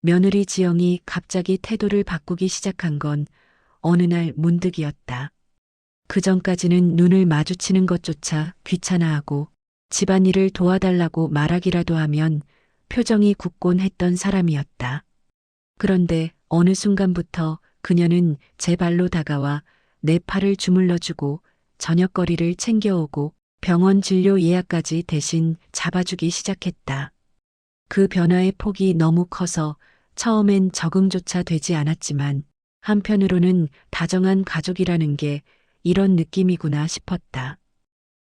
며느리 지영이 갑자기 태도를 바꾸기 시작한 건 어느 날 문득이었다. 그전까지는 눈을 마주치는 것조차 귀찮아하고 집안일을 도와달라고 말하기라도 하면 표정이 굳곤 했던 사람이었다. 그런데 어느 순간부터 그녀는 제 발로 다가와 내 팔을 주물러주고 저녁거리를 챙겨오고 병원 진료 예약까지 대신 잡아주기 시작했다. 그 변화의 폭이 너무 커서 처음엔 적응조차 되지 않았지만 한편으로는 다정한 가족이라는 게 이런 느낌이구나 싶었다.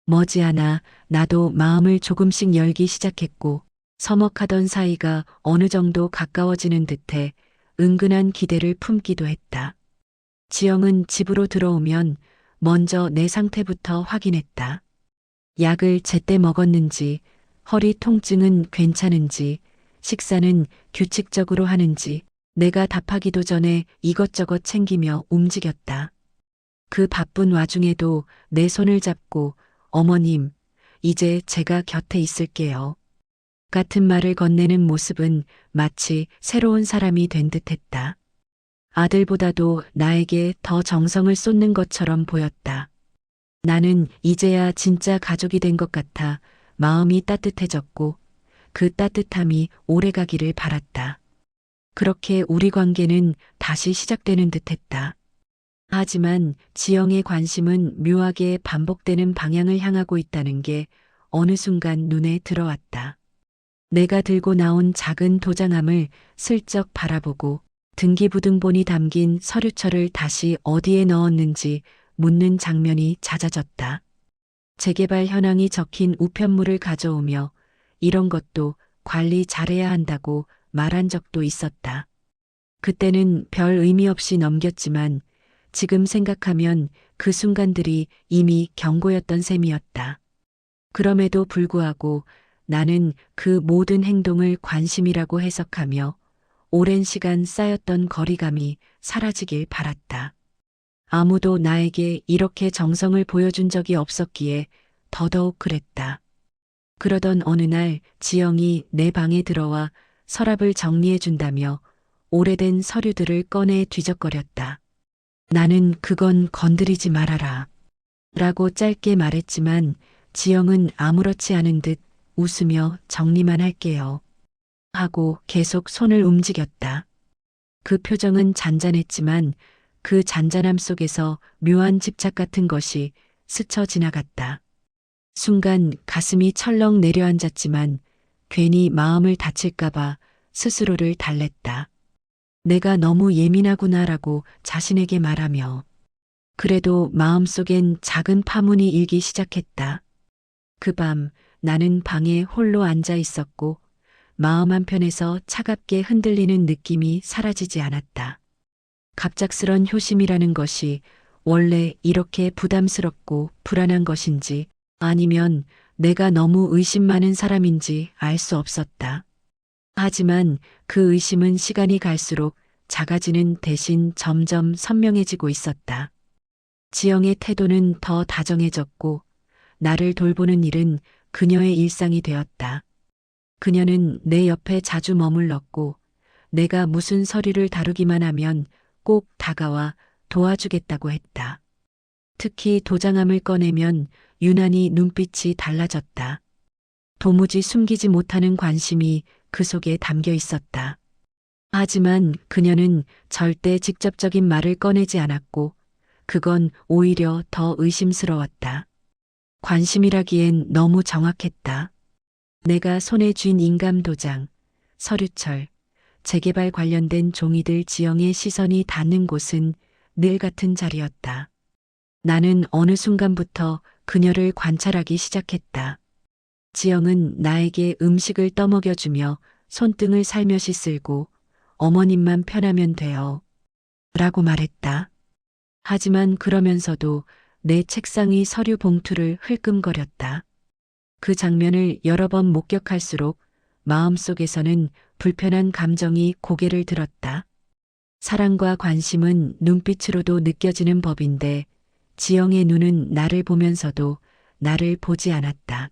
머지않아 나도 마음을 조금씩 열기 시작했고 서먹하던 사이가 어느 정도 가까워지는 듯해 은근한 기대를 품기도 했다. 지영은 집으로 들어오면 먼저 내 상태부터 확인했다. 약을 제때 먹었는지, 허리 통증은 괜찮은지, 식사는 규칙적으로 하는지, 내가 답하기도 전에 이것저것 챙기며 움직였다. 그 바쁜 와중에도 내 손을 잡고 어머님, 이제 제가 곁에 있을게요. 같은 말을 건네는 모습은 마치 새로운 사람이 된 듯했다. 아들보다도 나에게 더 정성을 쏟는 것처럼 보였다. 나는 이제야 진짜 가족이 된 것 같아 마음이 따뜻해졌고 그 따뜻함이 오래가기를 바랐다. 그렇게 우리 관계는 다시 시작되는 듯했다. 하지만 지영의 관심은 묘하게 반복되는 방향을 향하고 있다는 게 어느 순간 눈에 들어왔다. 내가 들고 나온 작은 도장함을 슬쩍 바라보고 등기부등본이 담긴 서류철을 다시 어디에 넣었는지 묻는 장면이 잦아졌다. 재개발 현황이 적힌 우편물을 가져오며 이런 것도 관리 잘해야 한다고 말한 적도 있었다. 그때는 별 의미 없이 넘겼지만 지금 생각하면 그 순간들이 이미 경고였던 셈이었다. 그럼에도 불구하고 나는 그 모든 행동을 관심이라고 해석하며 오랜 시간 쌓였던 거리감이 사라지길 바랐다. 아무도 나에게 이렇게 정성을 보여준 적이 없었기에 더더욱 그랬다. 그러던 어느 날 지영이 내 방에 들어와 서랍을 정리해 준다며 오래된 서류들을 꺼내 뒤적거렸다. 나는 그건 건드리지 말아라. 라고 짧게 말했지만 지영은 아무렇지 않은 듯 웃으며 정리만 할게요. 하고 계속 손을 움직였다. 그 표정은 잔잔했지만 그 잔잔함 속에서 묘한 집착 같은 것이 스쳐 지나갔다. 순간 가슴이 철렁 내려앉았지만 괜히 마음을 다칠까봐 스스로를 달랬다. 내가 너무 예민하구나라고 자신에게 말하며. 그래도 마음속엔 작은 파문이 일기 시작했다. 그 밤 나는 방에 홀로 앉아 있었고 마음 한편에서 차갑게 흔들리는 느낌이 사라지지 않았다. 갑작스런 효심이라는 것이 원래 이렇게 부담스럽고 불안한 것인지 아니면 내가 너무 의심 많은 사람인지 알 수 없었다. 하지만 그 의심은 시간이 갈수록 작아지는 대신 점점 선명해지고 있었다. 지영의 태도는 더 다정해졌고 나를 돌보는 일은 그녀의 일상이 되었다. 그녀는 내 옆에 자주 머물렀고 내가 무슨 서류를 다루기만 하면 꼭 다가와 도와주겠다고 했다. 특히 도장함을 꺼내면 유난히 눈빛이 달라졌다. 도무지 숨기지 못하는 관심이 그 속에 담겨 있었다. 하지만 그녀는 절대 직접적인 말을 꺼내지 않았고 그건 오히려 더 의심스러웠다. 관심이라기엔 너무 정확했다. 내가 손에 쥔 인감도장, 서류철, 재개발 관련된 종이들 지영의 시선이 닿는 곳은 늘 같은 자리였다. 나는 어느 순간부터 그녀를 관찰하기 시작했다. 지영은 나에게 음식을 떠먹여주며 손등을 살며시 쓸고 어머님만 편하면 돼요. 라고 말했다. 하지만 그러면서도 내 책상의 서류 봉투를 흘끔거렸다. 그 장면을 여러 번 목격할수록 마음속에서는 불편한 감정이 고개를 들었다. 사랑과 관심은 눈빛으로도 느껴지는 법인데 지영의 눈은 나를 보면서도 나를 보지 않았다.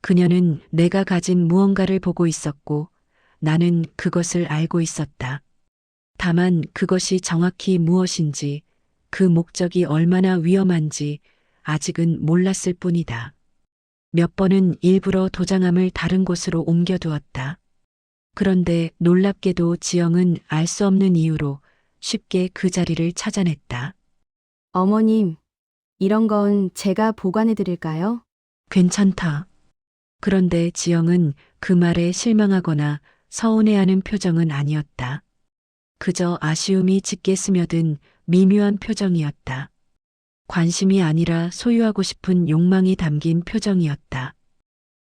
그녀는 내가 가진 무언가를 보고 있었고 나는 그것을 알고 있었다. 다만 그것이 정확히 무엇인지, 그 목적이 얼마나 위험한지 아직은 몰랐을 뿐이다. 몇 번은 일부러 도장함을 다른 곳으로 옮겨두었다. 그런데 놀랍게도 지영은 알 수 없는 이유로 쉽게 그 자리를 찾아냈다. 어머님, 이런 건 제가 보관해 드릴까요? 괜찮다. 그런데 지영은 그 말에 실망하거나 서운해하는 표정은 아니었다. 그저 아쉬움이 짙게 스며든 미묘한 표정이었다. 관심이 아니라 소유하고 싶은 욕망이 담긴 표정이었다.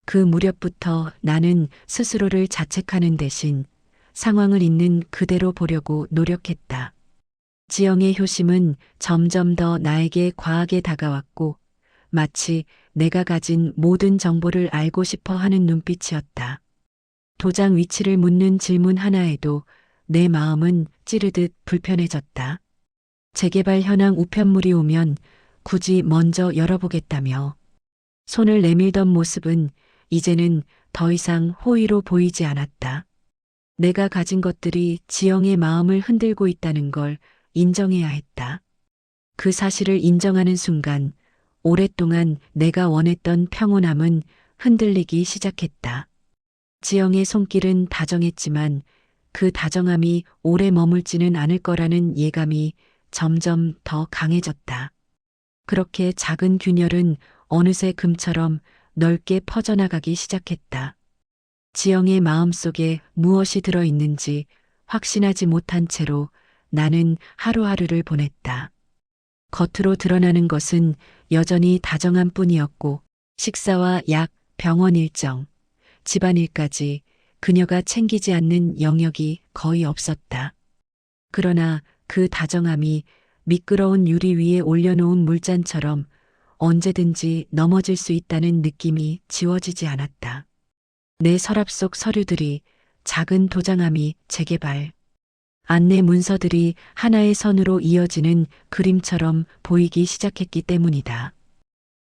그 무렵부터 나는 스스로를 자책하는 대신 상황을 있는 그대로 보려고 노력했다. 지영의 효심은 점점 더 나에게 과하게 다가왔고 마치 내가 가진 모든 정보를 알고 싶어 하는 눈빛이었다. 도장 위치를 묻는 질문 하나에도 내 마음은 찌르듯 불편해졌다. 재개발 현황 우편물이 오면 굳이 먼저 열어보겠다며 손을 내밀던 모습은 이제는 더 이상 호의로 보이지 않았다. 내가 가진 것들이 지영의 마음을 흔들고 있다는 걸 인정해야 했다. 그 사실을 인정하는 순간 오랫동안 내가 원했던 평온함은 흔들리기 시작했다. 지영의 손길은 다정했지만 그 다정함이 오래 머물지는 않을 거라는 예감이 점점 더 강해졌다. 그렇게 작은 균열은 어느새 금처럼 넓게 퍼져나가기 시작했다. 지영의 마음속에 무엇이 들어있는지 확신하지 못한 채로 나는 하루하루를 보냈다. 겉으로 드러나는 것은 여전히 다정함 뿐이었고 식사와 약, 병원 일정, 집안일까지 그녀가 챙기지 않는 영역이 거의 없었다. 그러나 그 다정함이 미끄러운 유리 위에 올려놓은 물잔처럼 언제든지 넘어질 수 있다는 느낌이 지워지지 않았다. 내 서랍 속 서류들이, 작은 도장함이, 재개발, 안내 문서들이 하나의 선으로 이어지는 그림처럼 보이기 시작했기 때문이다.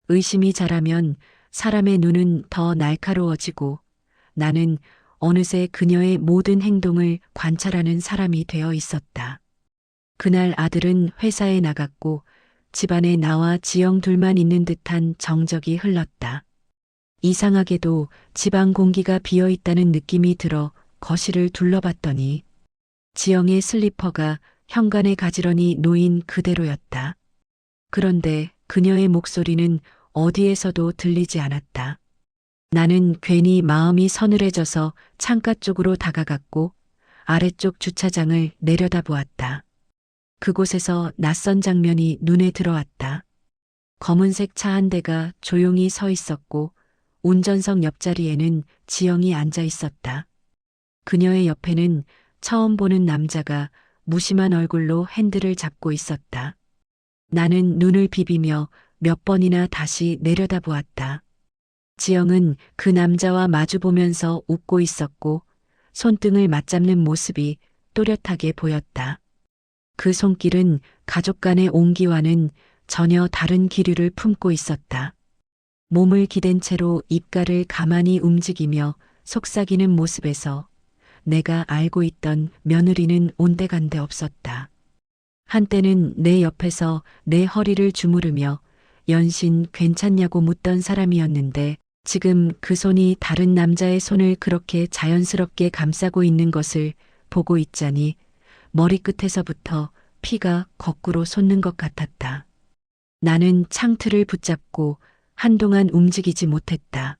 의심이 자라면 사람의 눈은 더 날카로워지고 나는 어느새 그녀의 모든 행동을 관찰하는 사람이 되어 있었다. 그날 아들은 회사에 나갔고 집안에 나와 지영 둘만 있는 듯한 정적이 흘렀다. 이상하게도 집안 공기가 비어 있다는 느낌이 들어 거실을 둘러봤더니 지영의 슬리퍼가 현관에 가지런히 놓인 그대로였다. 그런데 그녀의 목소리는 어디에서도 들리지 않았다. 나는 괜히 마음이 서늘해져서 창가 쪽으로 다가갔고 아래쪽 주차장을 내려다보았다. 그곳에서 낯선 장면이 눈에 들어왔다. 검은색 차 한 대가 조용히 서 있었고 운전석 옆자리에는 지영이 앉아 있었다. 그녀의 옆에는 처음 보는 남자가 무심한 얼굴로 핸들을 잡고 있었다. 나는 눈을 비비며 몇 번이나 다시 내려다보았다. 지영은 그 남자와 마주보면서 웃고 있었고 손등을 맞잡는 모습이 또렷하게 보였다. 그 손길은 가족 간의 온기와는 전혀 다른 기류를 품고 있었다. 몸을 기댄 채로 입가를 가만히 움직이며 속삭이는 모습에서 내가 알고 있던 며느리는 온데간데 없었다. 한때는 내 옆에서 내 허리를 주무르며 연신 괜찮냐고 묻던 사람이었는데 지금 그 손이 다른 남자의 손을 그렇게 자연스럽게 감싸고 있는 것을 보고 있자니 머리끝에서부터 피가 거꾸로 솟는 것 같았다. 나는 창틀을 붙잡고 한동안 움직이지 못했다.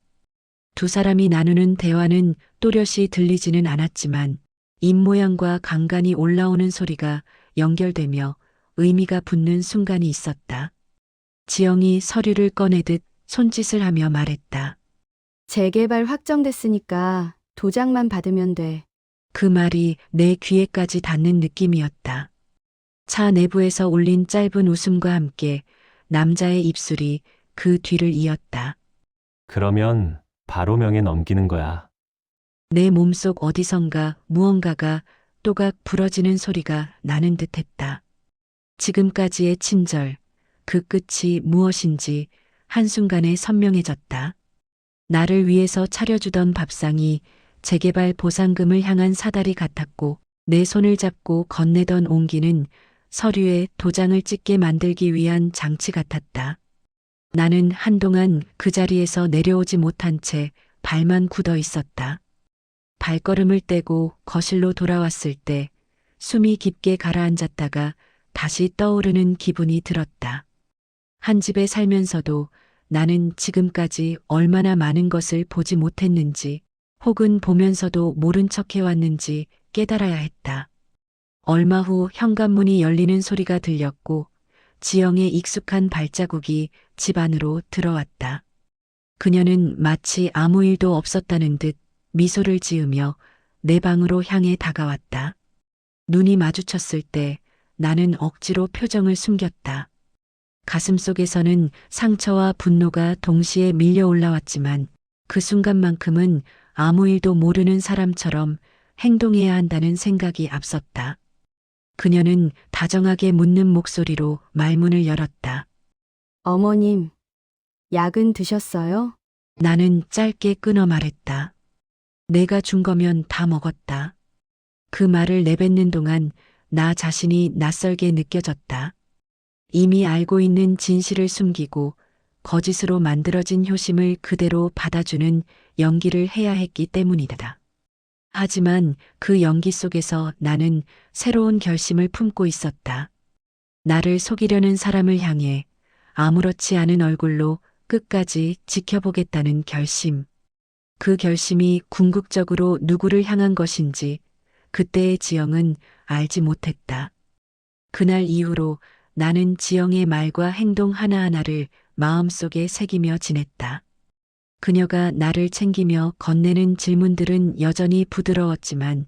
두 사람이 나누는 대화는 또렷이 들리지는 않았지만 입모양과 간간이 올라오는 소리가 연결되며 의미가 붙는 순간이 있었다. 지영이 서류를 꺼내듯 손짓을 하며 말했다. 재개발 확정됐으니까 도장만 받으면 돼. 그 말이 내 귀에까지 닿는 느낌이었다. 차 내부에서 울린 짧은 웃음과 함께 남자의 입술이 그 뒤를 이었다. 그러면 바로 명에 넘기는 거야. 내 몸속 어디선가 무언가가 또각 부러지는 소리가 나는 듯했다. 지금까지의 친절, 그 끝이 무엇인지 한순간에 선명해졌다. 나를 위해서 차려주던 밥상이 재개발 보상금을 향한 사다리 같았고 내 손을 잡고 건네던 옹기는 서류에 도장을 찍게 만들기 위한 장치 같았다. 나는 한동안 그 자리에서 내려오지 못한 채 발만 굳어 있었다. 발걸음을 떼고 거실로 돌아왔을 때 숨이 깊게 가라앉았다가 다시 떠오르는 기분이 들었다. 한 집에 살면서도 나는 지금까지 얼마나 많은 것을 보지 못했는지 혹은 보면서도 모른 척 해왔는지 깨달아야 했다. 얼마 후 현관문이 열리는 소리가 들렸고 지영의 익숙한 발자국이 집 안으로 들어왔다. 그녀는 마치 아무 일도 없었다는 듯 미소를 지으며 내 방으로 향해 다가왔다. 눈이 마주쳤을 때 나는 억지로 표정을 숨겼다. 가슴속에서는 상처와 분노가 동시에 밀려 올라왔지만 그 순간만큼은 아무 일도 모르는 사람처럼 행동해야 한다는 생각이 앞섰다. 그녀는 다정하게 묻는 목소리로 말문을 열었다. 어머님, 약은 드셨어요? 나는 짧게 끊어 말했다. 내가 준 거면 다 먹었다. 그 말을 내뱉는 동안 나 자신이 낯설게 느껴졌다. 이미 알고 있는 진실을 숨기고 거짓으로 만들어진 효심을 그대로 받아주는 연기를 해야 했기 때문이다. 하지만 그 연기 속에서 나는 새로운 결심을 품고 있었다. 나를 속이려는 사람을 향해 아무렇지 않은 얼굴로 끝까지 지켜보겠다는 결심. 그 결심이 궁극적으로 누구를 향한 것인지 그때의 지영은 알지 못했다. 그날 이후로 나는 지영의 말과 행동 하나하나를 마음속에 새기며 지냈다. 그녀가 나를 챙기며 건네는 질문들은 여전히 부드러웠지만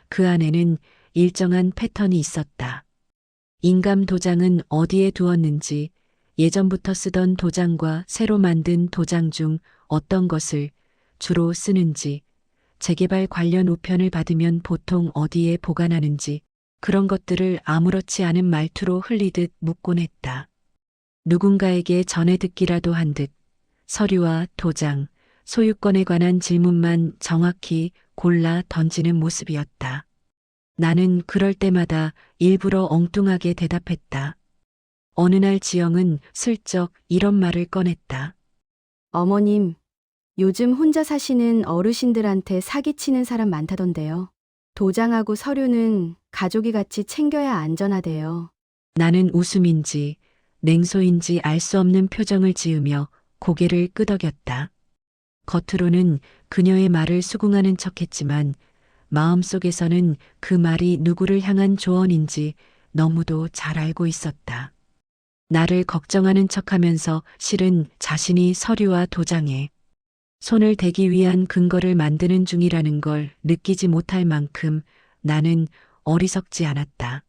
그 안에는 일정한 패턴이 있었다. 인감 도장은 어디에 두었는지, 예전부터 쓰던 도장과 새로 만든 도장 중 어떤 것을 주로 쓰는지, 재개발 관련 우편을 받으면 보통 어디에 보관하는지 그런 것들을 아무렇지 않은 말투로 흘리듯 묻곤 했다. 누군가에게 전해 듣기라도 한 듯 서류와 도장, 소유권에 관한 질문만 정확히 골라 던지는 모습이었다. 나는 그럴 때마다 일부러 엉뚱하게 대답했다. 어느 날 지영은 슬쩍 이런 말을 꺼냈다. 어머님, 요즘 혼자 사시는 어르신들한테 사기치는 사람 많다던데요. 도장하고 서류는 가족이 같이 챙겨야 안전하대요. 나는 웃음인지 냉소인지 알 수 없는 표정을 지으며 고개를 끄덕였다. 겉으로는 그녀의 말을 수긍하는 척했지만 마음속에서는 그 말이 누구를 향한 조언인지 너무도 잘 알고 있었다. 나를 걱정하는 척하면서 실은 자신이 서류와 도장에 손을 대기 위한 근거를 만드는 중이라는 걸 느끼지 못할 만큼 나는 어리석지 않았다.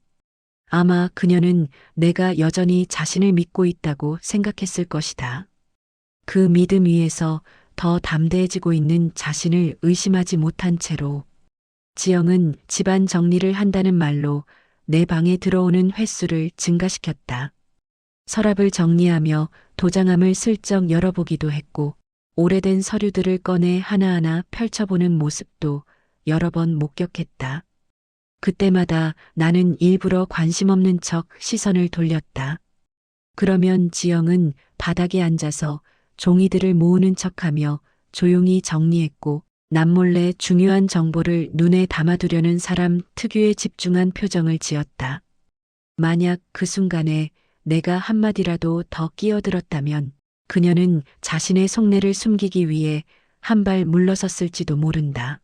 아마 그녀는 내가 여전히 자신을 믿고 있다고 생각했을 것이다. 그 믿음 위에서 더 담대해지고 있는 자신을 의심하지 못한 채로 지영은 집안 정리를 한다는 말로 내 방에 들어오는 횟수를 증가시켰다. 서랍을 정리하며 도장함을 슬쩍 열어보기도 했고 오래된 서류들을 꺼내 하나하나 펼쳐보는 모습도 여러 번 목격했다. 그때마다 나는 일부러 관심 없는 척 시선을 돌렸다. 그러면 지영은 바닥에 앉아서 종이들을 모으는 척하며 조용히 정리했고 남몰래 중요한 정보를 눈에 담아두려는 사람 특유의 집중한 표정을 지었다. 만약 그 순간에 내가 한마디라도 더 끼어들었다면 그녀는 자신의 속내를 숨기기 위해 한 발 물러섰을지도 모른다.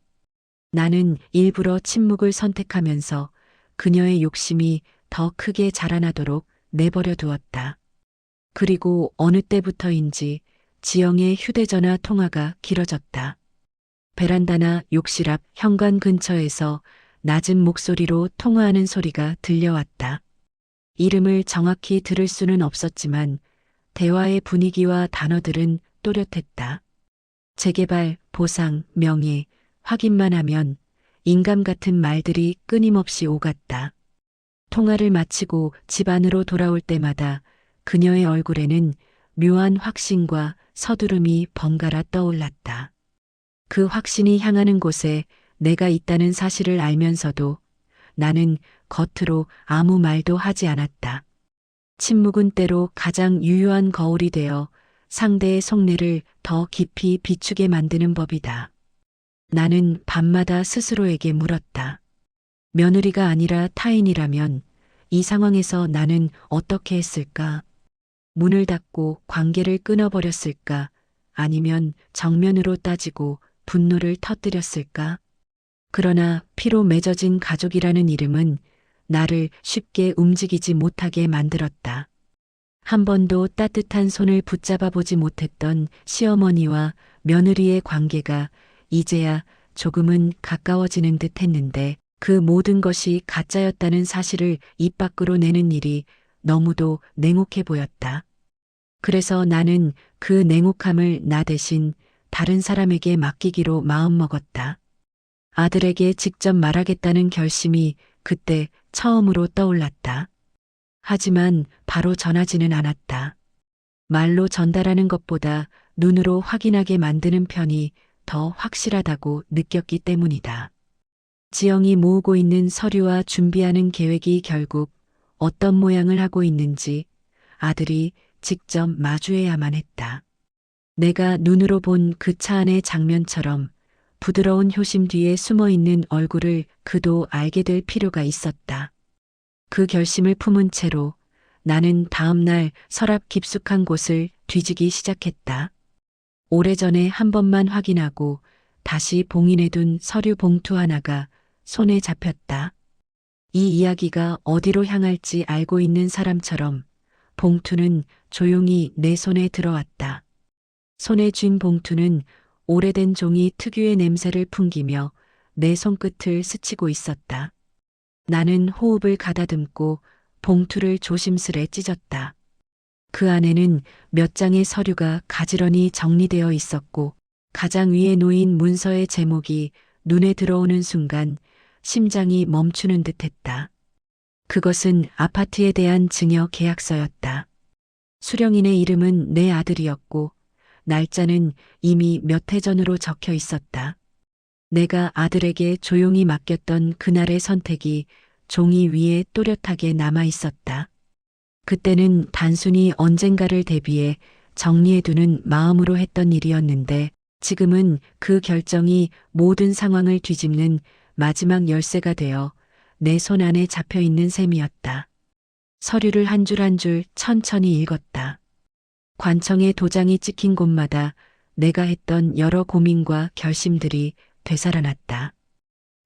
나는 일부러 침묵을 선택하면서 그녀의 욕심이 더 크게 자라나도록 내버려 두었다. 그리고 어느 때부터인지 지영의 휴대전화 통화가 길어졌다. 베란다나 욕실 앞 현관 근처에서 낮은 목소리로 통화하는 소리가 들려왔다. 이름을 정확히 들을 수는 없었지만 대화의 분위기와 단어들은 또렷했다. 재개발, 보상, 명예, 확인만 하면 인감 같은 말들이 끊임없이 오갔다. 통화를 마치고 집 안으로 돌아올 때마다 그녀의 얼굴에는 묘한 확신과 서두름이 번갈아 떠올랐다. 그 확신이 향하는 곳에 내가 있다는 사실을 알면서도 나는 겉으로 아무 말도 하지 않았다. 침묵은 때로 가장 유효한 거울이 되어 상대의 속내를 더 깊이 비추게 만드는 법이다. 나는 밤마다 스스로에게 물었다. 며느리가 아니라 타인이라면 이 상황에서 나는 어떻게 했을까? 문을 닫고 관계를 끊어버렸을까? 아니면 정면으로 따지고 분노를 터뜨렸을까? 그러나 피로 맺어진 가족이라는 이름은 나를 쉽게 움직이지 못하게 만들었다. 한 번도 따뜻한 손을 붙잡아 보지 못했던 시어머니와 며느리의 관계가 이제야 조금은 가까워지는 듯 했는데 그 모든 것이 가짜였다는 사실을 입 밖으로 내는 일이 너무도 냉혹해 보였다. 그래서 나는 그 냉혹함을 나 대신 다른 사람에게 맡기기로 마음먹었다. 아들에게 직접 말하겠다는 결심이 그때 처음으로 떠올랐다. 하지만 바로 전하지는 않았다. 말로 전달하는 것보다 눈으로 확인하게 만드는 편이 더 확실하다고 느꼈기 때문이다. 지영이 모으고 있는 서류와 준비하는 계획이 결국 어떤 모양을 하고 있는지 아들이 직접 마주해야만 했다. 내가 눈으로 본 그 차 안의 장면처럼 부드러운 효심 뒤에 숨어 있는 얼굴을 그도 알게 될 필요가 있었다. 그 결심을 품은 채로 나는 다음 날 서랍 깊숙한 곳을 뒤지기 시작했다. 오래전에 한 번만 확인하고 다시 봉인해둔 서류 봉투 하나가 손에 잡혔다. 이 이야기가 어디로 향할지 알고 있는 사람처럼 봉투는 조용히 내 손에 들어왔다. 손에 쥔 봉투는 오래된 종이 특유의 냄새를 풍기며 내 손끝을 스치고 있었다. 나는 호흡을 가다듬고 봉투를 조심스레 찢었다. 그 안에는 몇 장의 서류가 가지런히 정리되어 있었고 가장 위에 놓인 문서의 제목이 눈에 들어오는 순간 심장이 멈추는 듯했다. 그것은 아파트에 대한 증여 계약서였다. 수령인의 이름은 내 아들이었고 날짜는 이미 몇 해 전으로 적혀 있었다. 내가 아들에게 조용히 맡겼던 그날의 선택이 종이 위에 또렷하게 남아 있었다. 그때는 단순히 언젠가를 대비해 정리해두는 마음으로 했던 일이었는데 지금은 그 결정이 모든 상황을 뒤집는 마지막 열쇠가 되어 내 손 안에 잡혀 있는 셈이었다. 서류를 한 줄 한 줄 천천히 읽었다. 관청에 도장이 찍힌 곳마다 내가 했던 여러 고민과 결심들이 되살아났다.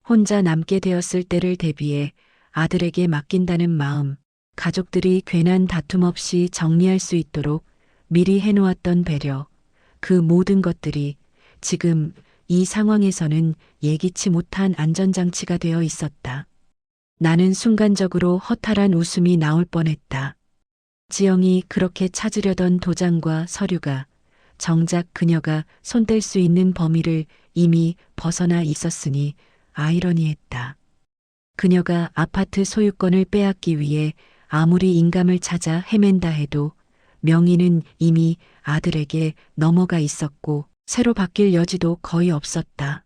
혼자 남게 되었을 때를 대비해 아들에게 맡긴다는 마음, 가족들이 괜한 다툼 없이 정리할 수 있도록 미리 해놓았던 배려, 그 모든 것들이 지금 이 상황에서는 예기치 못한 안전장치가 되어 있었다. 나는 순간적으로 허탈한 웃음이 나올 뻔했다. 지영이 그렇게 찾으려던 도장과 서류가 정작 그녀가 손댈 수 있는 범위를 이미 벗어나 있었으니 아이러니했다. 그녀가 아파트 소유권을 빼앗기 위해 아무리 인감을 찾아 헤맨다 해도 명의는 이미 아들에게 넘어가 있었고 새로 바뀔 여지도 거의 없었다.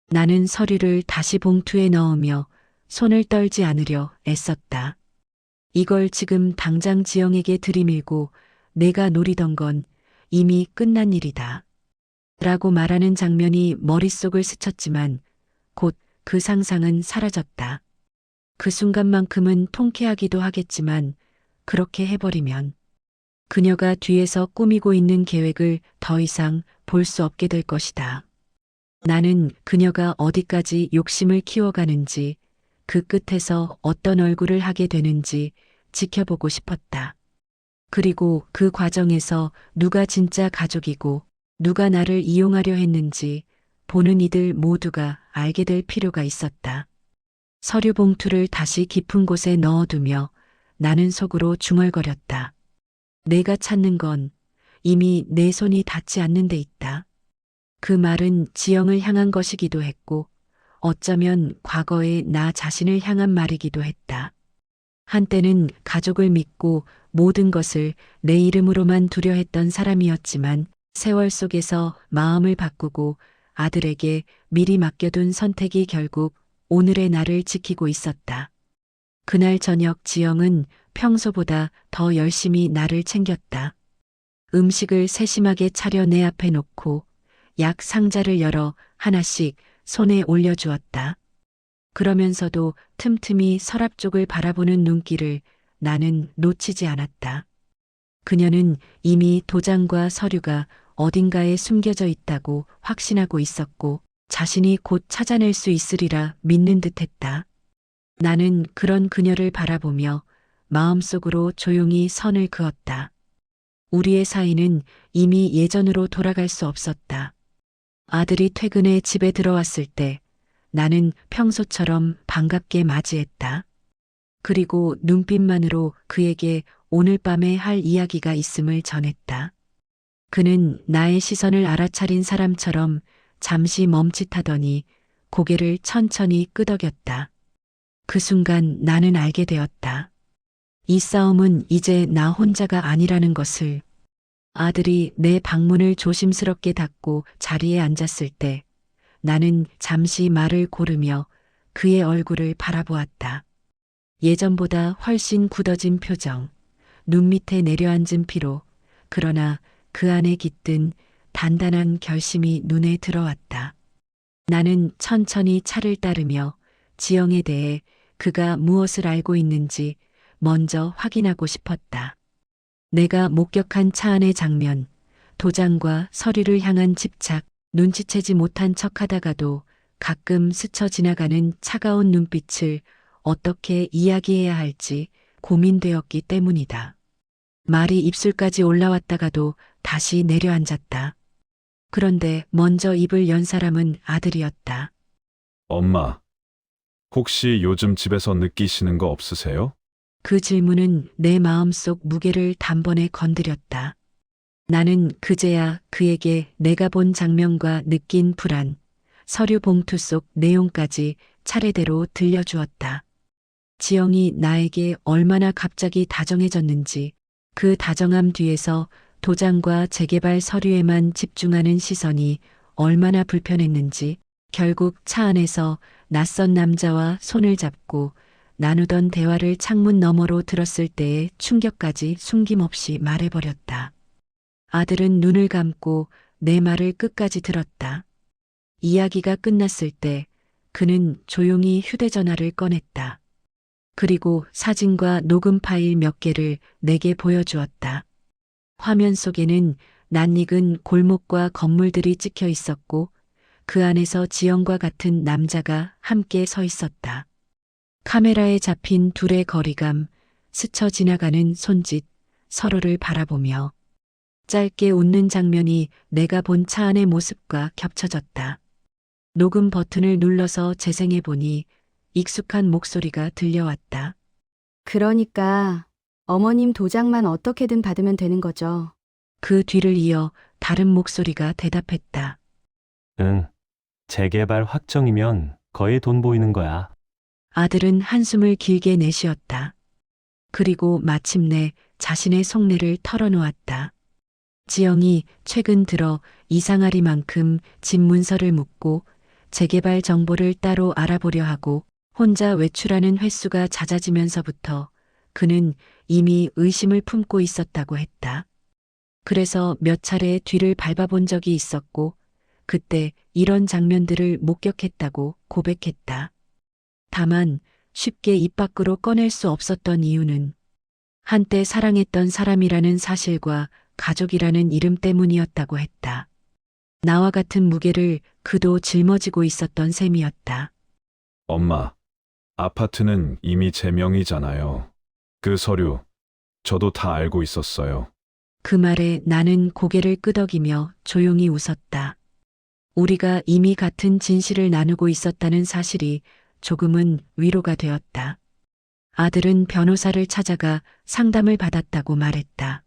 나는 서류를 다시 봉투에 넣으며 손을 떨지 않으려 애썼다. 이걸 지금 당장 지영에게 들이밀고 내가 노리던 건 이미 끝난 일이다. 라고 말하는 장면이 머릿속을 스쳤지만 곧 그 상상은 사라졌다. 그 순간만큼은 통쾌하기도 하겠지만 그렇게 해버리면 그녀가 뒤에서 꾸미고 있는 계획을 더 이상 볼 수 없게 될 것이다. 나는 그녀가 어디까지 욕심을 키워가는지 그 끝에서 어떤 얼굴을 하게 되는지 지켜보고 싶었다. 그리고 그 과정에서 누가 진짜 가족이고 누가 나를 이용하려 했는지 보는 이들 모두가 알게 될 필요가 있었다. 서류 봉투를 다시 깊은 곳에 넣어두며 나는 속으로 중얼거렸다. 내가 찾는 건 이미 내 손이 닿지 않는 데 있다. 그 말은 지영을 향한 것이기도 했고 어쩌면 과거의 나 자신을 향한 말이기도 했다. 한때는 가족을 믿고 모든 것을 내 이름으로만 두려 했던 사람이었지만 세월 속에서 마음을 바꾸고 아들에게 미리 맡겨둔 선택이 결국 오늘의 나를 지키고 있었다. 그날 저녁 지영은 평소보다 더 열심히 나를 챙겼다. 음식을 세심하게 차려 내 앞에 놓고 약 상자를 열어 하나씩 손에 올려주었다. 그러면서도 틈틈이 서랍 쪽을 바라보는 눈길을 나는 놓치지 않았다. 그녀는 이미 도장과 서류가 어딘가에 숨겨져 있다고 확신하고 있었고 자신이 곧 찾아낼 수 있으리라 믿는 듯했다. 나는 그런 그녀를 바라보며 마음속으로 조용히 선을 그었다. 우리의 사이는 이미 예전으로 돌아갈 수 없었다. 아들이 퇴근해 집에 들어왔을 때 나는 평소처럼 반갑게 맞이했다. 그리고 눈빛만으로 그에게 오늘 밤에 할 이야기가 있음을 전했다. 그는 나의 시선을 알아차린 사람처럼 잠시 멈칫하더니 고개를 천천히 끄덕였다. 그 순간 나는 알게 되었다. 이 싸움은 이제 나 혼자가 아니라는 것을. 아들이 내 방문을 조심스럽게 닫고 자리에 앉았을 때 나는 잠시 말을 고르며 그의 얼굴을 바라보았다. 예전보다 훨씬 굳어진 표정, 눈 밑에 내려앉은 피로, 그러나 그 안에 깃든 단단한 결심이 눈에 들어왔다. 나는 천천히 차를 따르며 지영에 대해 그가 무엇을 알고 있는지 먼저 확인하고 싶었다. 내가 목격한 차 안의 장면, 도장과 서류를 향한 집착, 눈치채지 못한 척하다가도 가끔 스쳐 지나가는 차가운 눈빛을 어떻게 이야기해야 할지 고민되었기 때문이다. 말이 입술까지 올라왔다가도 다시 내려앉았다. 그런데 먼저 입을 연 사람은 아들이었다. 엄마, 혹시 요즘 집에서 느끼시는 거 없으세요? 그 질문은 내 마음속 무게를 단번에 건드렸다. 나는 그제야 그에게 내가 본 장면과 느낀 불안, 서류 봉투 속 내용까지 차례대로 들려주었다. 지영이 나에게 얼마나 갑자기 다정해졌는지, 그 다정함 뒤에서 도장과 재개발 서류에만 집중하는 시선이 얼마나 불편했는지, 결국 차 안에서 낯선 남자와 손을 잡고 나누던 대화를 창문 너머로 들었을 때의 충격까지 숨김없이 말해버렸다. 아들은 눈을 감고 내 말을 끝까지 들었다. 이야기가 끝났을 때 그는 조용히 휴대전화를 꺼냈다. 그리고 사진과 녹음 파일 몇 개를 내게 보여주었다. 화면 속에는 낯익은 골목과 건물들이 찍혀 있었고 그 안에서 지영과 같은 남자가 함께 서 있었다. 카메라에 잡힌 둘의 거리감, 스쳐 지나가는 손짓, 서로를 바라보며 짧게 웃는 장면이 내가 본 차 안의 모습과 겹쳐졌다. 녹음 버튼을 눌러서 재생해 보니 익숙한 목소리가 들려왔다. 그러니까 어머님 도장만 어떻게든 받으면 되는 거죠. 그 뒤를 이어 다른 목소리가 대답했다. 응. 재개발 확정이면 거의 돈 보이는 거야. 아들은 한숨을 길게 내쉬었다. 그리고 마침내 자신의 속내를 털어놓았다. 지영이 최근 들어 이상하리만큼 집 문서를 묻고 재개발 정보를 따로 알아보려 하고 혼자 외출하는 횟수가 잦아지면서부터 그는 이미 의심을 품고 있었다고 했다. 그래서 몇 차례 뒤를 밟아본 적이 있었고 그때 이런 장면들을 목격했다고 고백했다. 다만 쉽게 입 밖으로 꺼낼 수 없었던 이유는 한때 사랑했던 사람이라는 사실과 가족이라는 이름 때문이었다고 했다. 나와 같은 무게를 그도 짊어지고 있었던 셈이었다. 엄마, 아파트는 이미 제 명의잖아요. 그 서류, 저도 다 알고 있었어요. 그 말에 나는 고개를 끄덕이며 조용히 웃었다. 우리가 이미 같은 진실을 나누고 있었다는 사실이 조금은 위로가 되었다. 아들은 변호사를 찾아가 상담을 받았다고 말했다.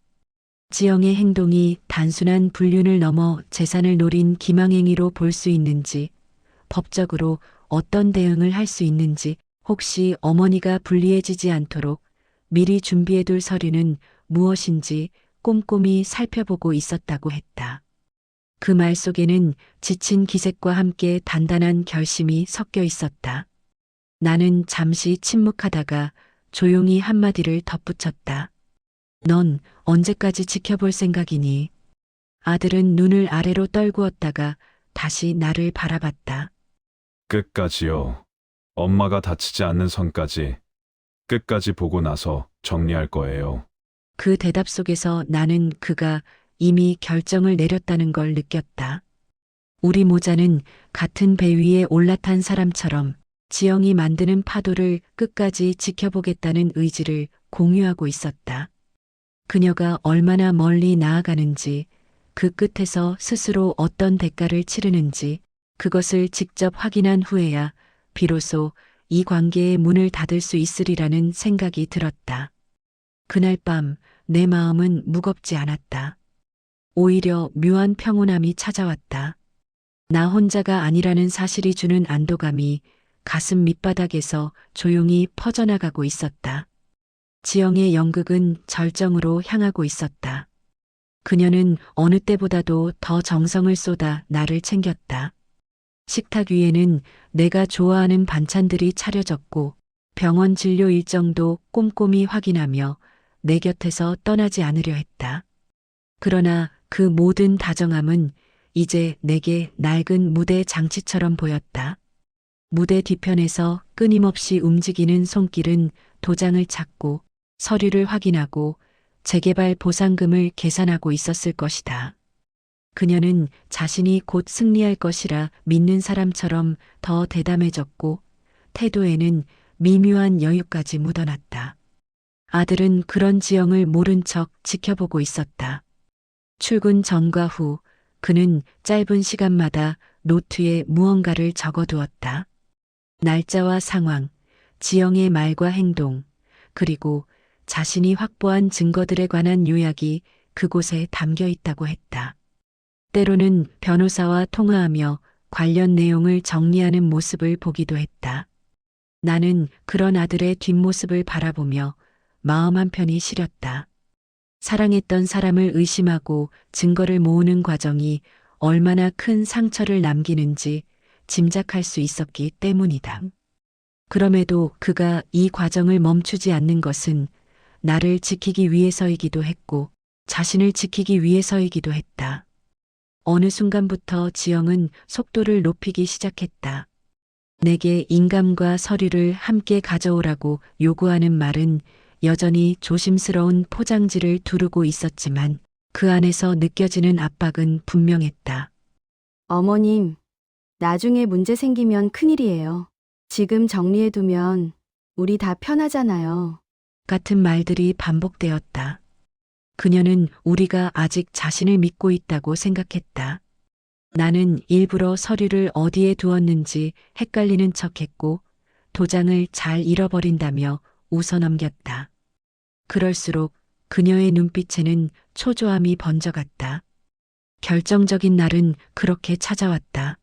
지영의 행동이 단순한 불륜을 넘어 재산을 노린 기망행위로 볼 수 있는지, 법적으로 어떤 대응을 할 수 있는지, 혹시 어머니가 불리해지지 않도록 미리 준비해둘 서류는 무엇인지 꼼꼼히 살펴보고 있었다고 했다. 그 말 속에는 지친 기색과 함께 단단한 결심이 섞여 있었다. 나는 잠시 침묵하다가 조용히 한마디를 덧붙였다. 넌 언제까지 지켜볼 생각이니? 아들은 눈을 아래로 떨구었다가 다시 나를 바라봤다. 끝까지요. 엄마가 다치지 않는 선까지 끝까지 보고 나서 정리할 거예요. 그 대답 속에서 나는 그가 이미 결정을 내렸다는 걸 느꼈다. 우리 모자는 같은 배 위에 올라탄 사람처럼 지영이 만드는 파도를 끝까지 지켜보겠다는 의지를 공유하고 있었다. 그녀가 얼마나 멀리 나아가는지, 그 끝에서 스스로 어떤 대가를 치르는지, 그것을 직접 확인한 후에야 비로소 이 관계의 문을 닫을 수 있으리라는 생각이 들었다. 그날 밤 내 마음은 무겁지 않았다. 오히려 묘한 평온함이 찾아왔다. 나 혼자가 아니라는 사실이 주는 안도감이 가슴 밑바닥에서 조용히 퍼져나가고 있었다. 지영의 연극은 절정으로 향하고 있었다. 그녀는 어느 때보다도 더 정성을 쏟아 나를 챙겼다. 식탁 위에는 내가 좋아하는 반찬들이 차려졌고 병원 진료 일정도 꼼꼼히 확인하며 내 곁에서 떠나지 않으려 했다. 그러나 그 모든 다정함은 이제 내게 낡은 무대 장치처럼 보였다. 무대 뒤편에서 끊임없이 움직이는 손길은 도장을 찾고 서류를 확인하고 재개발 보상금을 계산하고 있었을 것이다. 그녀는 자신이 곧 승리할 것이라 믿는 사람처럼 더 대담해졌고 태도에는 미묘한 여유까지 묻어났다. 아들은 그런 지영을 모른 척 지켜보고 있었다. 출근 전과 후 그는 짧은 시간마다 노트에 무언가를 적어두었다. 날짜와 상황, 지영의 말과 행동, 그리고 자신이 확보한 증거들에 관한 요약이 그곳에 담겨 있다고 했다. 때로는 변호사와 통화하며 관련 내용을 정리하는 모습을 보기도 했다. 나는 그런 아들의 뒷모습을 바라보며 마음 한편이 시렸다. 사랑했던 사람을 의심하고 증거를 모으는 과정이 얼마나 큰 상처를 남기는지 짐작할 수 있었기 때문이다. 그럼에도 그가 이 과정을 멈추지 않는 것은 나를 지키기 위해서이기도 했고 자신을 지키기 위해서이기도 했다. 어느 순간부터 지영은 속도를 높이기 시작했다. 내게 인감과 서류를 함께 가져오라고 요구하는 말은 여전히 조심스러운 포장지를 두르고 있었지만 그 안에서 느껴지는 압박은 분명했다. 어머님, 나중에 문제 생기면 큰일이에요. 지금 정리해두면 우리 다 편하잖아요. 같은 말들이 반복되었다. 그녀는 우리가 아직 자신을 믿고 있다고 생각했다. 나는 일부러 서류를 어디에 두었는지 헷갈리는 척했고 도장을 잘 잃어버린다며 웃어넘겼다. 그럴수록 그녀의 눈빛에는 초조함이 번져갔다. 결정적인 날은 그렇게 찾아왔다.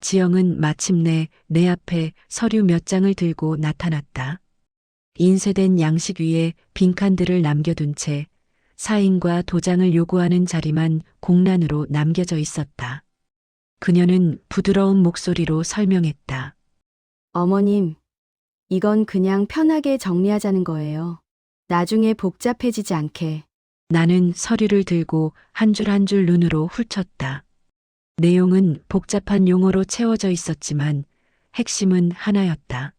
지영은 마침내 내 앞에 서류 몇 장을 들고 나타났다. 인쇄된 양식 위에 빈칸들을 남겨둔 채 사인과 도장을 요구하는 자리만 공란으로 남겨져 있었다. 그녀는 부드러운 목소리로 설명했다. 어머님, 이건 그냥 편하게 정리하자는 거예요. 나중에 복잡해지지 않게. 나는 서류를 들고 한 줄 한 줄 눈으로 훑었다. 내용은 복잡한 용어로 채워져 있었지만 핵심은 하나였다.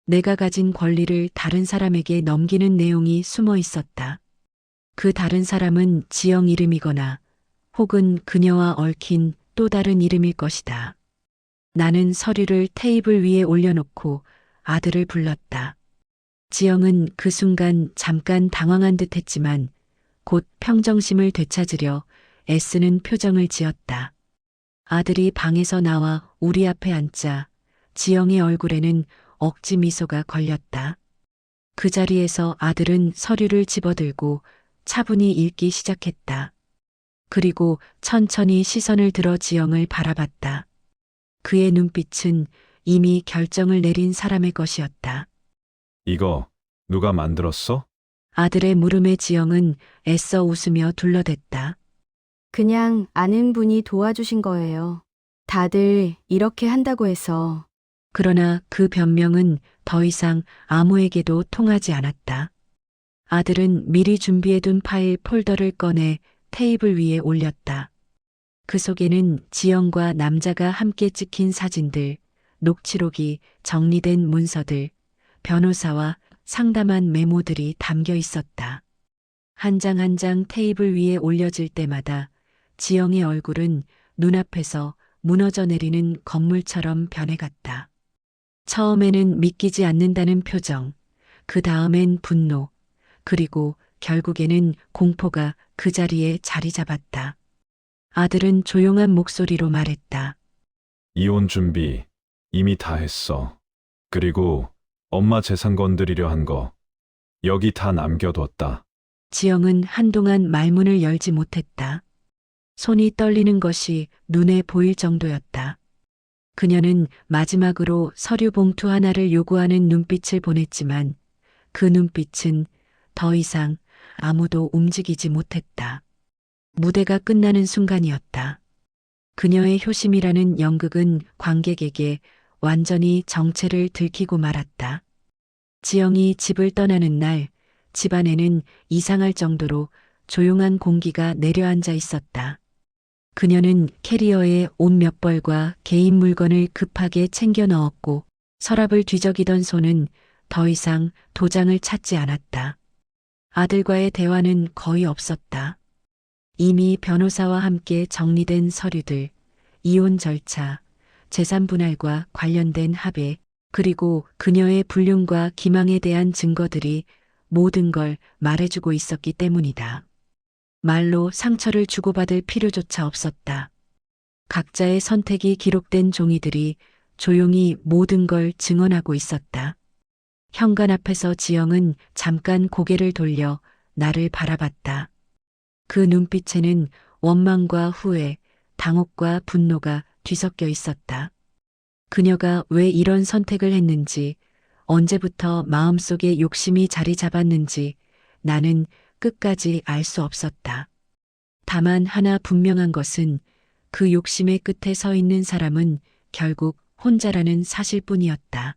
내가 가진 권리를 다른 사람에게 넘기는 내용이 숨어 있었다. 그 다른 사람은 지영 이름이거나 혹은 그녀와 얽힌 또 다른 이름일 것이다. 나는 서류를 테이블 위에 올려놓고 아들을 불렀다. 지영은 그 순간 잠깐 당황한 듯 했지만 곧 평정심을 되찾으려 애쓰는 표정을 지었다. 아들이 방에서 나와 우리 앞에 앉자 지영의 얼굴에는 억지 미소가 걸렸다. 그 자리에서 아들은 서류를 집어들고 차분히 읽기 시작했다. 그리고 천천히 시선을 들어 지영을 바라봤다. 그의 눈빛은 이미 결정을 내린 사람의 것이었다. 이거 누가 만들었어? 아들의 물음에 지영은 애써 웃으며 둘러댔다. 그냥 아는 분이 도와주신 거예요. 다들 이렇게 한다고 해서. 그러나 그 변명은 더 이상 아무에게도 통하지 않았다. 아들은 미리 준비해둔 파일 폴더를 꺼내 테이블 위에 올렸다. 그 속에는 지영과 남자가 함께 찍힌 사진들, 녹취록이 정리된 문서들, 변호사와 상담한 메모들이 담겨 있었다. 한 장 한 장 테이블 위에 올려질 때마다 지영의 얼굴은 눈앞에서 무너져 내리는 건물처럼 변해갔다. 처음에는 믿기지 않는다는 표정, 그 다음엔 분노, 그리고 결국에는 공포가 그 자리에 자리 잡았다. 아들은 조용한 목소리로 말했다. 이혼 준비 이미 다 했어. 그리고 엄마 재산 건드리려 한 거 여기 다 남겨뒀다. 지영은 한동안 말문을 열지 못했다. 손이 떨리는 것이 눈에 보일 정도였다. 그녀는 마지막으로 서류 봉투 하나를 요구하는 눈빛을 보냈지만 그 눈빛은 더 이상 아무도 움직이지 못했다. 무대가 끝나는 순간이었다. 그녀의 효심이라는 연극은 관객에게 완전히 정체를 들키고 말았다. 지영이 집을 떠나는 날 집안에는 이상할 정도로 조용한 공기가 내려앉아 있었다. 그녀는 캐리어에 옷 몇 벌과 개인 물건을 급하게 챙겨 넣었고 서랍을 뒤적이던 손은 더 이상 도장을 찾지 않았다. 아들과의 대화는 거의 없었다. 이미 변호사와 함께 정리된 서류들, 이혼 절차, 재산 분할과 관련된 합의, 그리고 그녀의 불륜과 기망에 대한 증거들이 모든 걸 말해주고 있었기 때문이다. 말로 상처를 주고받을 필요조차 없었다. 각자의 선택이 기록된 종이들이 조용히 모든 걸 증언하고 있었다. 현관 앞에서 지영은 잠깐 고개를 돌려 나를 바라봤다. 그 눈빛에는 원망과 후회, 당혹과 분노가 뒤섞여 있었다. 그녀가 왜 이런 선택을 했는지, 언제부터 마음속에 욕심이 자리 잡았는지 나는 끝까지 알 수 없었다. 다만 하나 분명한 것은 그 욕심의 끝에 서 있는 사람은 결국 혼자라는 사실뿐이었다.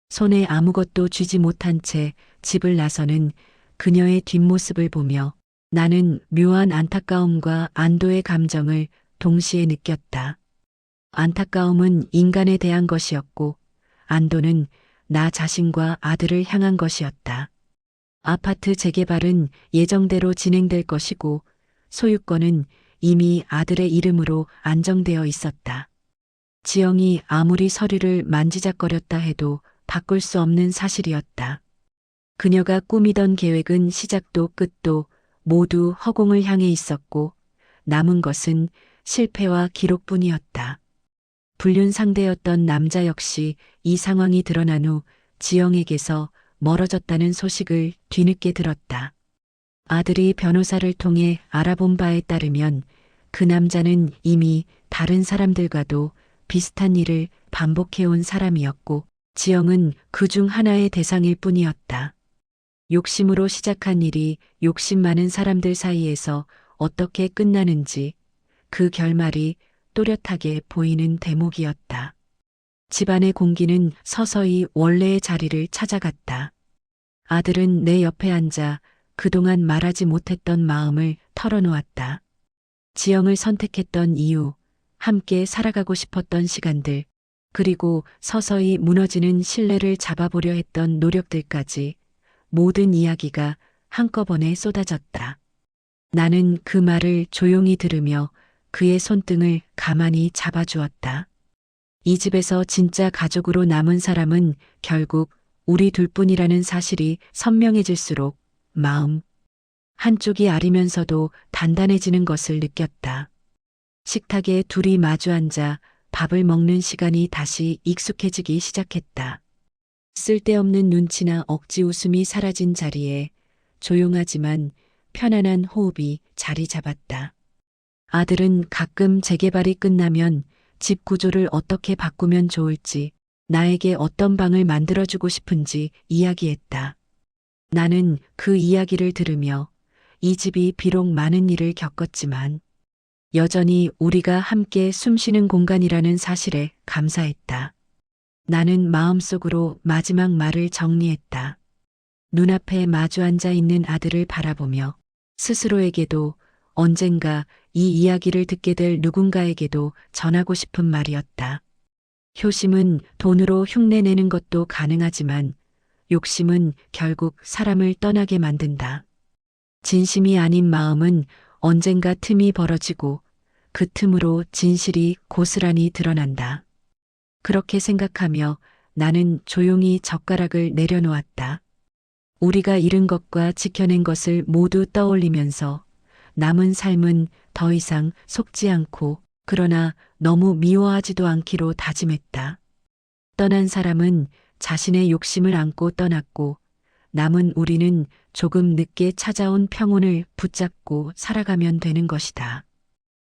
손에 아무것도 쥐지 못한 채 집을 나서는 그녀의 뒷모습을 보며 나는 묘한 안타까움과 안도의 감정을 동시에 느꼈다. 안타까움은 인간에 대한 것이었고 안도는 나 자신과 아들을 향한 것이었다. 아파트 재개발은 예정대로 진행될 것이고 소유권은 이미 아들의 이름으로 안정되어 있었다. 지영이 아무리 서류를 만지작거렸다 해도 바꿀 수 없는 사실이었다. 그녀가 꾸미던 계획은 시작도 끝도 모두 허공을 향해 있었고 남은 것은 실패와 기록뿐이었다. 불륜 상대였던 남자 역시 이 상황이 드러난 후 지영에게서 멀어졌다는 소식을 뒤늦게 들었다. 아들이 변호사를 통해 알아본 바에 따르면 그 남자는 이미 다른 사람들과도 비슷한 일을 반복해온 사람이었고 지영은 그 중 하나의 대상일 뿐이었다. 욕심으로 시작한 일이 욕심 많은 사람들 사이에서 어떻게 끝나는지 그 결말이 또렷하게 보이는 대목이었다. 집안의 공기는 서서히 원래의 자리를 찾아갔다. 아들은 내 옆에 앉아 그동안 말하지 못했던 마음을 털어놓았다. 지영을 선택했던 이유, 함께 살아가고 싶었던 시간들, 그리고 서서히 무너지는 신뢰를 잡아보려 했던 노력들까지 모든 이야기가 한꺼번에 쏟아졌다. 나는 그 말을 조용히 들으며 그의 손등을 가만히 잡아주었다. 이 집에서 진짜 가족으로 남은 사람은 결국 우리 둘뿐이라는 사실이 선명해질수록 마음 한쪽이 아리면서도 단단해지는 것을 느꼈다. 식탁에 둘이 마주 앉아 밥을 먹는 시간이 다시 익숙해지기 시작했다. 쓸데없는 눈치나 억지 웃음이 사라진 자리에 조용하지만 편안한 호흡이 자리 잡았다. 아들은 가끔 재개발이 끝나면 집 구조를 어떻게 바꾸면 좋을지, 나에게 어떤 방을 만들어주고 싶은지 이야기했다. 나는 그 이야기를 들으며 이 집이 비록 많은 일을 겪었지만 여전히 우리가 함께 숨쉬는 공간이라는 사실에 감사했다. 나는 마음속으로 마지막 말을 정리했다. 눈앞에 마주 앉아 있는 아들을 바라보며 스스로에게도 언젠가 이 이야기를 듣게 될 누군가에게도 전하고 싶은 말이었다. 효심은 돈으로 흉내내는 것도 가능하지만 욕심은 결국 사람을 떠나게 만든다. 진심이 아닌 마음은 언젠가 틈이 벌어지고 그 틈으로 진실이 고스란히 드러난다. 그렇게 생각하며 나는 조용히 젓가락을 내려놓았다. 우리가 잃은 것과 지켜낸 것을 모두 떠올리면서 남은 삶은 더 이상 속지 않고 그러나 너무 미워하지도 않기로 다짐했다. 떠난 사람은 자신의 욕심을 안고 떠났고 남은 우리는 조금 늦게 찾아온 평온을 붙잡고 살아가면 되는 것이다.